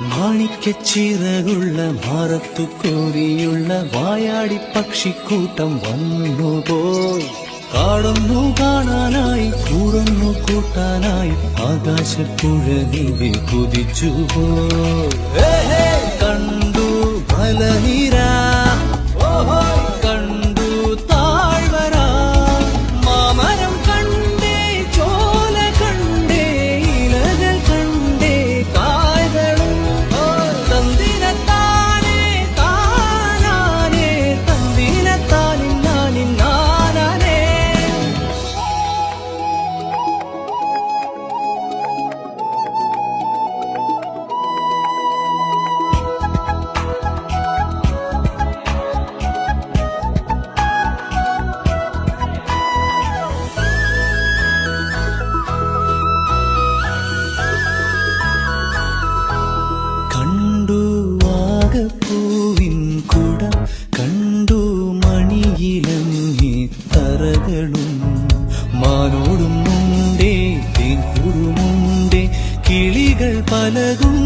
മാണിക്കച്ചിറകുള്ള മാറത്തു കോരിയുള്ള വായാടി പക്ഷിക്കൂട്ടം വന്നുപോയി. കാടൊന്നു കാണാനായി കൂടൊന്നു കൂട്ടാനായി ആകാശപ്പുഴ നീവി കുതിച്ചുപോയി. കണ്ടു മലനിര, കണ്ടു താഴ്വര, മാമരം കണ്ടേ, ചോല കണ്ടേ, ഇലകൾ കണ്ടേ, കായകളും തന്തിനത്താനേ താനാനേ, തന്തിനത്താനിന്നാനിന്നാനേ. കണ്ടു വാഗപ്പൂവിൻ കുട, കണ്ടു മണിയിലങ്ങി തറകളും, മാനോടും മുണ്ടേ തേൻകൂടുമുണ്ടേ, കിളികൾ പലതും